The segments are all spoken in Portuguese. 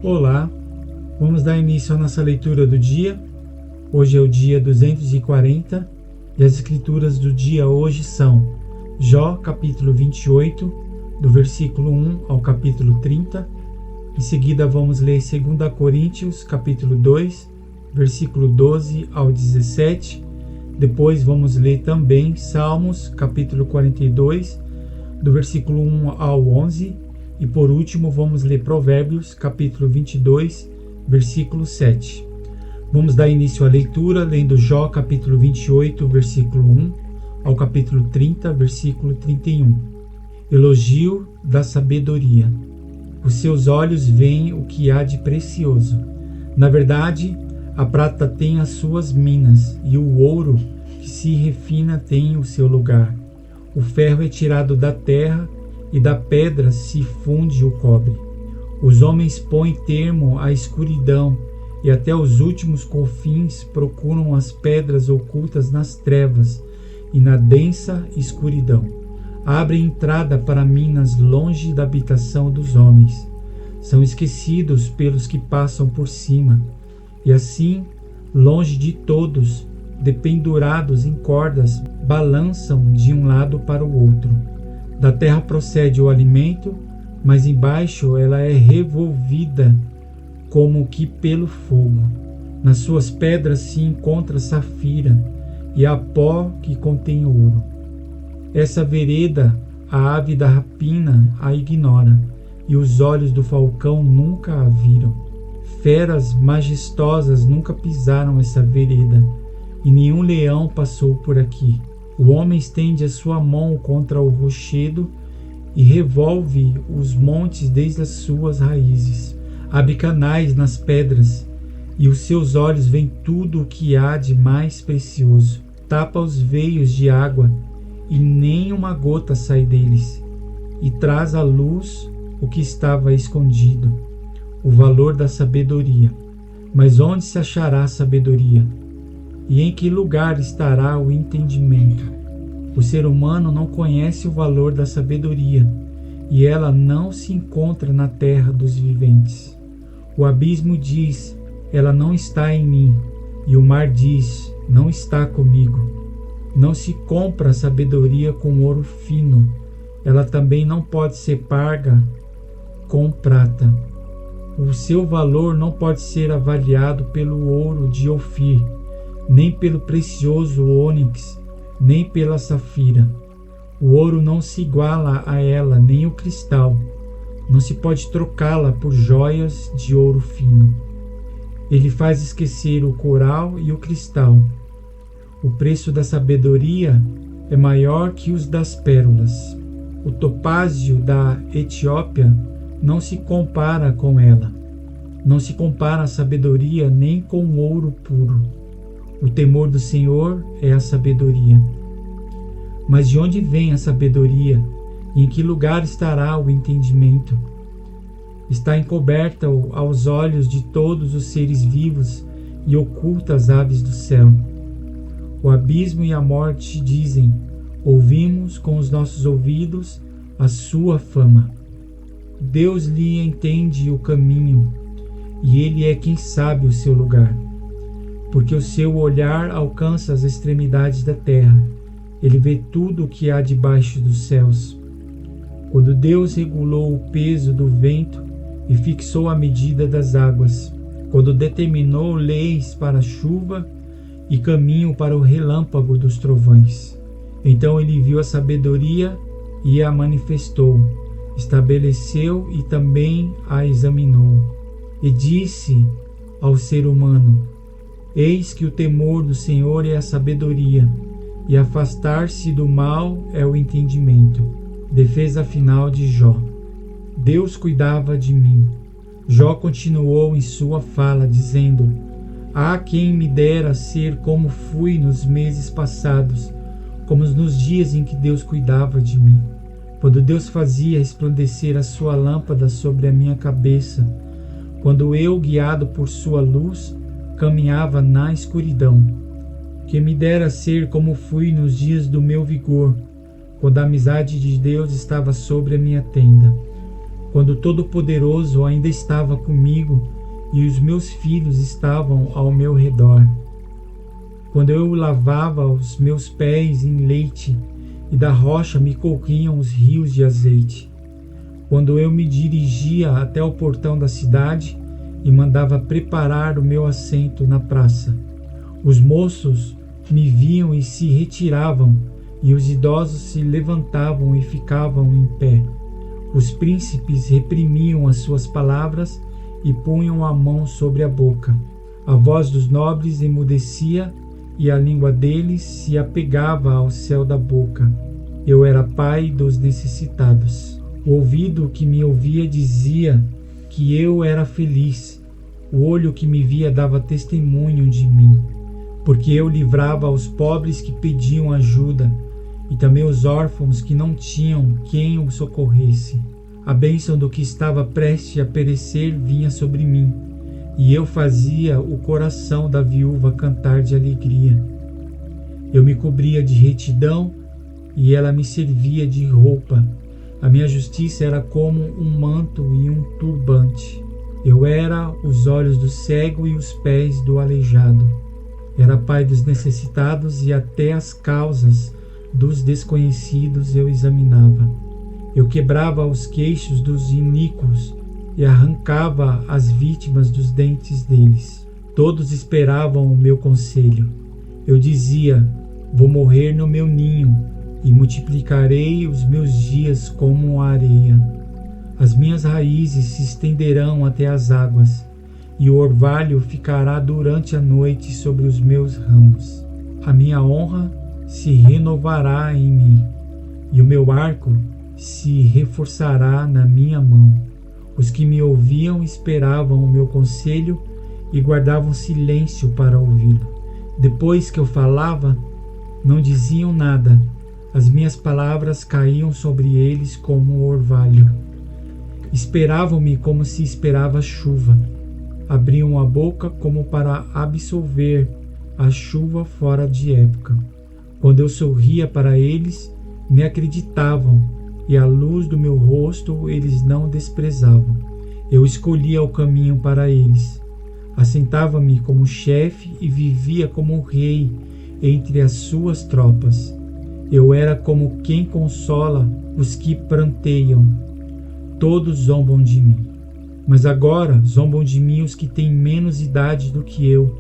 Olá, vamos dar início à nossa leitura do dia. Hoje é o dia 240 e as escrituras do dia hoje são Jó, capítulo 28, do versículo 1 ao capítulo 30. Em seguida vamos ler 2 Coríntios, capítulo 2, versículo 12 ao 17. Depois vamos ler também Salmos, capítulo 42, do versículo 1 ao 11. E por último vamos ler Provérbios, capítulo 22, versículo 7. Vamos dar início à leitura lendo Jó, capítulo 28, versículo 1 ao capítulo 30, versículo 31. Elogio da sabedoria. Os seus olhos veem o que há de precioso. Na verdade, a prata tem as suas minas, e o ouro que se refina tem o seu lugar. O ferro é tirado da terra, e da pedra se funde o cobre. Os homens põem termo à escuridão, e até os últimos confins procuram as pedras ocultas nas trevas e na densa escuridão. Abrem entrada para minas longe da habitação dos homens. São esquecidos pelos que passam por cima, e assim, longe de todos, dependurados em cordas, balançam de um lado para o outro. Da terra procede o alimento, mas embaixo ela é revolvida como que pelo fogo. Nas suas pedras se encontra safira, e há pó que contém ouro. Essa vereda, a ave da rapina a ignora, e os olhos do falcão nunca a viram. Feras majestosas nunca pisaram essa vereda, e nenhum leão passou por aqui. O homem estende a sua mão contra o rochedo e revolve os montes desde as suas raízes. Abre canais nas pedras, e os seus olhos veem tudo o que há de mais precioso. Tapa os veios de água, e nem uma gota sai deles, e traz à luz o que estava escondido, o valor da sabedoria. Mas onde se achará a sabedoria? E em que lugar estará o entendimento? O ser humano não conhece o valor da sabedoria, e ela não se encontra na terra dos viventes. O abismo diz, ela não está em mim, e o mar diz, não está comigo. Não se compra a sabedoria com ouro fino, ela também não pode ser paga com prata. O seu valor não pode ser avaliado pelo ouro de Ofir, nem pelo precioso ônix, nem pela safira. O ouro não se iguala a ela, nem o cristal. Não se pode trocá-la por joias de ouro fino. Ele faz esquecer o coral e o cristal. O preço da sabedoria é maior que os das pérolas. O topázio da Etiópia não se compara com ela. Não se compara a sabedoria nem com o ouro puro. O temor do Senhor é a sabedoria. Mas de onde vem a sabedoria? E em que lugar estará o entendimento? Está encoberta aos olhos de todos os seres vivos e oculta às aves do céu. O abismo e a morte dizem, ouvimos com os nossos ouvidos a sua fama. Deus lhe entende o caminho, e ele é quem sabe o seu lugar. Porque o seu olhar alcança as extremidades da terra. Ele vê tudo o que há debaixo dos céus. Quando Deus regulou o peso do vento e fixou a medida das águas, quando determinou leis para a chuva e caminho para o relâmpago dos trovões, então ele viu a sabedoria e a manifestou, estabeleceu e também a examinou. E disse ao ser humano, eis que o temor do Senhor é a sabedoria, e afastar-se do mal é o entendimento. Defesa final de Jó. Deus cuidava de mim. Jó continuou em sua fala, dizendo, há quem me dera ser como fui nos meses passados, como nos dias em que Deus cuidava de mim. Quando Deus fazia resplandecer a sua lâmpada sobre a minha cabeça, quando eu, guiado por sua luz, caminhava na escuridão. Que me dera ser como fui nos dias do meu vigor, quando a amizade de Deus estava sobre a minha tenda. quando o Todo-Poderoso ainda estava comigo e os meus filhos estavam ao meu redor. Quando eu lavava os meus pés em leite e da rocha me corriam os rios de azeite. Quando eu me dirigia até o portão da cidade e mandava preparar o meu assento na praça, os moços me viam e se retiravam, e os idosos se levantavam e ficavam em pé. Os príncipes reprimiam as suas palavras e punham a mão sobre a boca. A voz dos nobres emudecia e a língua deles se apegava ao céu da boca. Eu era pai dos necessitados. O ouvido que me ouvia dizia que eu era feliz. O olho que me via dava testemunho de mim, porque eu livrava os pobres que pediam ajuda e também os órfãos que não tinham quem os socorresse. A bênção do que estava prestes a perecer vinha sobre mim, e eu fazia o coração da viúva cantar de alegria. Eu me cobria de retidão e ela me servia de roupa. A minha justiça era como um manto e um turbante. Eu era os olhos do cego e os pés do aleijado. Era pai dos necessitados e até as causas dos desconhecidos eu examinava. Eu quebrava os queixos dos iníquos e arrancava as vítimas dos dentes deles. Todos esperavam o meu conselho. Eu dizia: vou morrer no meu ninho e multiplicarei os meus dias como a areia. As minhas raízes se estenderão até as águas, e o orvalho ficará durante a noite sobre os meus ramos. A minha honra se renovará em mim, e o meu arco se reforçará na minha mão. Os que me ouviam esperavam o meu conselho e guardavam silêncio para ouvi-lo. Depois que eu falava, não diziam nada. As minhas palavras caíam sobre eles como orvalho. Esperavam-me como se esperava a chuva. Abriam a boca como para absolver a chuva fora de época. Quando eu sorria para eles, me acreditavam, e a luz do meu rosto eles não desprezavam. Eu escolhia o caminho para eles. Assentava-me como chefe e vivia como rei entre as suas tropas. Eu era como quem consola os que pranteiam. Todos zombam de mim. Mas agora zombam de mim os que têm menos idade do que eu,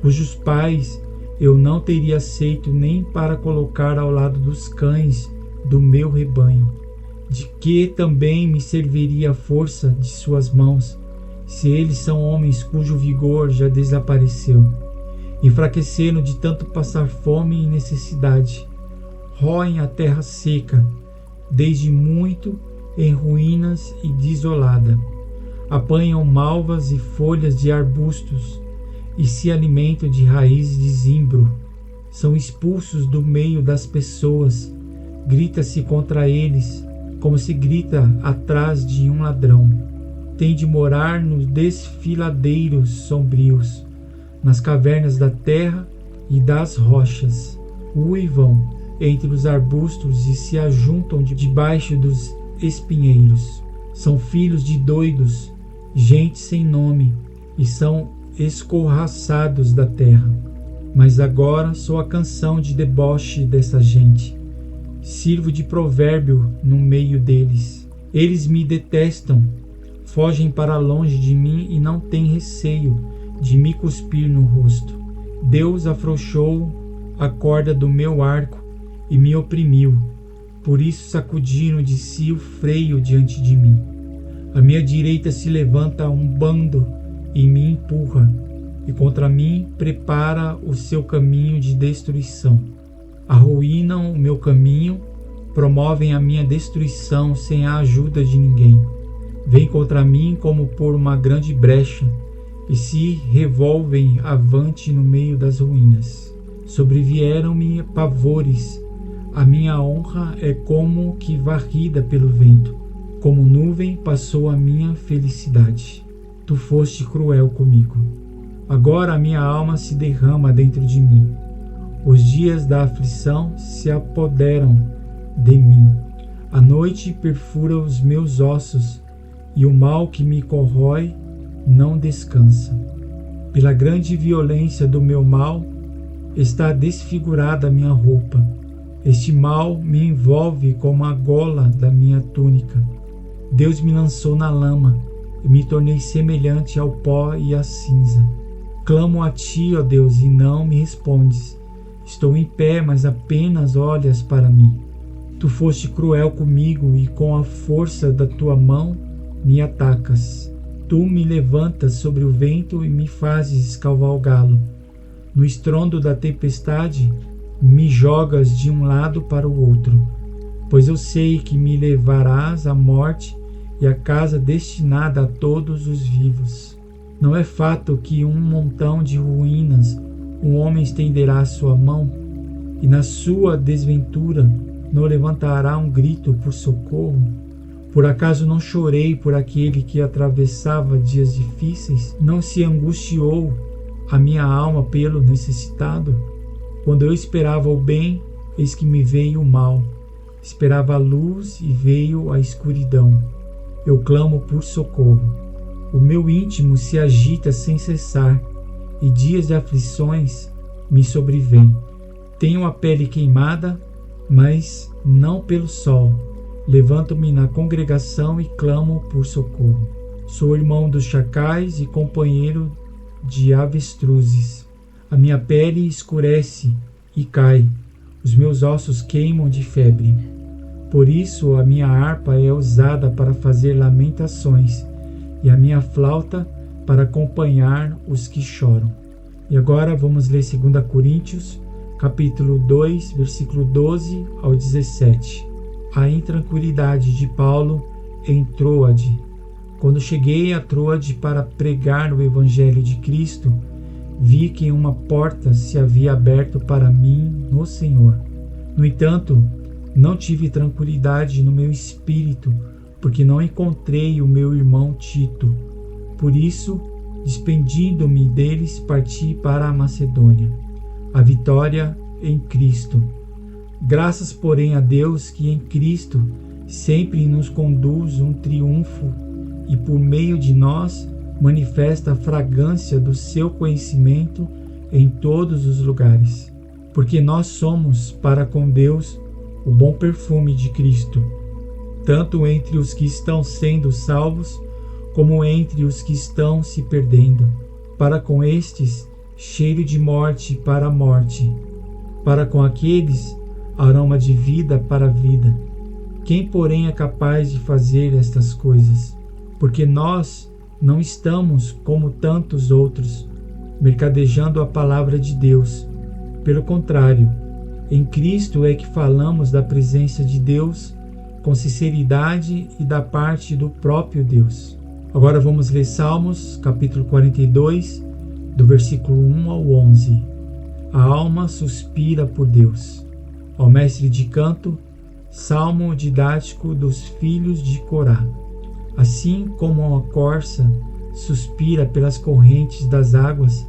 cujos pais eu não teria aceito nem para colocar ao lado dos cães do meu rebanho. De que também me serviria a força de suas mãos, se eles são homens cujo vigor já desapareceu? Enfraqueceram de tanto passar fome e necessidade. Roem a terra seca, desde muito em ruínas e desolada. Apanham malvas e folhas de arbustos e se alimentam de raízes de zimbro. São expulsos do meio das pessoas. Grita-se contra eles, como se grita atrás de um ladrão. Tem de morar nos desfiladeiros sombrios, nas cavernas da terra e das rochas. Uivam entre os arbustos e se ajuntam debaixo dos espinheiros. São filhos de doidos, gente sem nome, e são escorraçados da terra. Mas agora sou a canção de deboche dessa gente. Sirvo de provérbio no meio deles. Eles me detestam, fogem para longe de mim e não têm receio de me cuspir no rosto. Deus afrouxou a corda do meu arco e me oprimiu. Por isso sacudiram de si o freio diante de mim. À minha direita se levanta um bando e me empurra, e contra mim prepara o seu caminho de destruição. Arruinam o meu caminho, promovem a minha destruição sem a ajuda de ninguém. Vêm contra mim como por uma grande brecha, e se revolvem avante no meio das ruínas. Sobrevieram-me pavores. A minha honra é como que varrida pelo vento. Como nuvem passou a minha felicidade. Tu foste cruel comigo. Agora a minha alma se derrama dentro de mim. Os dias da aflição se apoderam de mim. A noite perfura os meus ossos e o mal que me corrói não descansa. Pela grande violência do meu mal, está desfigurada a minha roupa. Este mal me envolve como a gola da minha túnica. Deus me lançou na lama e me tornei semelhante ao pó e à cinza. Clamo a ti, ó Deus, e não me respondes. Estou em pé, mas apenas olhas para mim. Tu foste cruel comigo e com a força da tua mão me atacas. Tu me levantas sobre o vento e me fazes cavalgá-lo. No estrondo da tempestade, me jogas de um lado para o outro, pois eu sei que me levarás à morte e à casa destinada a todos os vivos. Não é fato que um montão de ruínas um homem estenderá a sua mão, e na sua desventura não levantará um grito por socorro? Por acaso não chorei por aquele que atravessava dias difíceis? Não se angustiou a minha alma pelo necessitado? Quando eu esperava o bem, eis que me veio o mal. Esperava a luz e veio a escuridão. Eu clamo por socorro. O meu íntimo se agita sem cessar, e dias de aflições me sobrevêm. Tenho a pele queimada, mas não pelo sol. Levanto-me na congregação e clamo por socorro. Sou irmão dos chacais e companheiro de avestruzes. A minha pele escurece e cai, os meus ossos queimam de febre. Por isso a minha harpa é usada para fazer lamentações, e a minha flauta para acompanhar os que choram. E agora vamos ler 2 Coríntios, capítulo 2, versículo 12 ao 17. A intranquilidade de Paulo em Troade. Quando cheguei a Troade para pregar o Evangelho de Cristo, vi que uma porta se havia aberto para mim no Senhor. No entanto, não tive tranquilidade no meu espírito, porque não encontrei o meu irmão Tito. Por isso, despedindo-me deles, parti para a Macedônia. A vitória em Cristo. Graças, porém, a Deus que em Cristo sempre nos conduz um triunfo e por meio de nós manifesta a fragrância do seu conhecimento em todos os lugares. Porque nós somos para com Deus o bom perfume de Cristo, tanto entre os que estão sendo salvos, como entre os que estão se perdendo. Para com estes, cheiro de morte para a morte, para com aqueles, aroma de vida para a vida. Quem, porém, é capaz de fazer estas coisas? Porque nós não estamos como tantos outros, mercadejando a palavra de Deus. Pelo contrário, em Cristo é que falamos da presença de Deus com sinceridade e da parte do próprio Deus. Agora vamos ler Salmos, capítulo 42, do versículo 1 ao 11. A alma suspira por Deus. Ao mestre de canto, salmo didático dos filhos de Corá. Assim como a corça suspira pelas correntes das águas,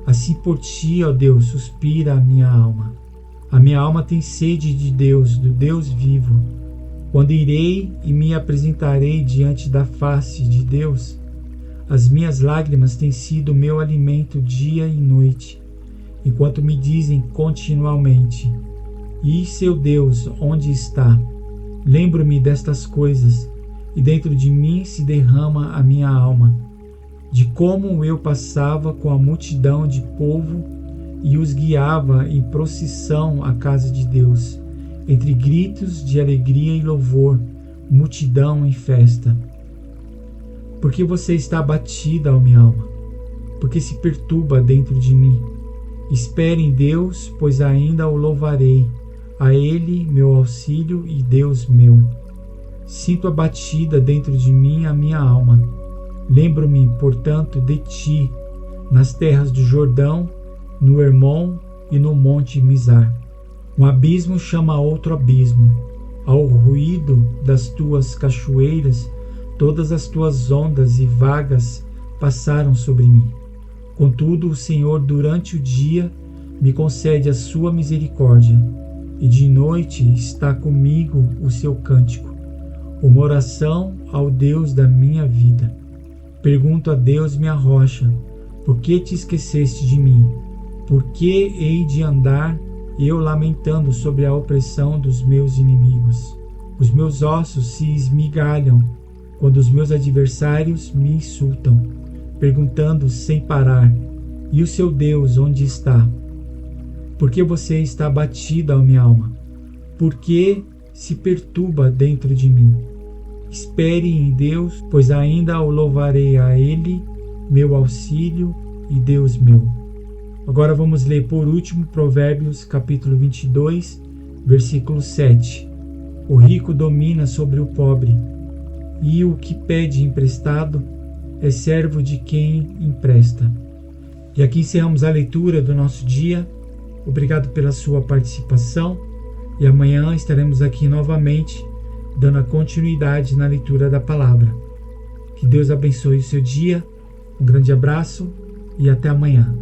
assim por ti, ó Deus, suspira a minha alma. A minha alma tem sede de Deus, do Deus vivo. Quando irei e me apresentarei diante da face de Deus, as minhas lágrimas têm sido meu alimento dia e noite, enquanto me dizem continuamente: e seu Deus, onde está? Lembro-me destas coisas, e dentro de mim se derrama a minha alma, de como eu passava com a multidão de povo e os guiava em procissão à casa de Deus, entre gritos de alegria e louvor, multidão em festa. Porque você está abatida, ó minha alma? Porque se perturba dentro de mim? Espere em Deus, pois ainda o louvarei, a Ele meu auxílio e Deus meu. Sinto abatida dentro de mim a minha alma. Lembro-me, portanto, de ti, nas terras do Jordão, no Hermon e no monte Mizar. Um abismo chama outro abismo. Ao ruído das tuas cachoeiras, todas as tuas ondas e vagas passaram sobre mim. Contudo, o Senhor, durante o dia, me concede a sua misericórdia, e de noite está comigo o seu cântico. uma oração ao Deus da minha vida. Pergunto a Deus, minha rocha, por que te esqueceste de mim? Por que hei de andar eu lamentando sobre a opressão dos meus inimigos? Os meus ossos se esmigalham quando os meus adversários me insultam, perguntando sem parar: e o seu Deus onde está? Por que você está abatida, ó minha alma? Por que se perturba dentro de mim? Espere em Deus, pois ainda o louvarei a Ele, meu auxílio e Deus meu. Agora vamos ler por último Provérbios capítulo 22, versículo 7. O rico domina sobre o pobre, e o que pede emprestado é servo de quem empresta. E aqui encerramos a leitura do nosso dia. Obrigado pela sua participação e amanhã estaremos aqui novamente dando a continuidade na leitura da palavra. Que Deus abençoe o seu dia, um grande abraço e até amanhã.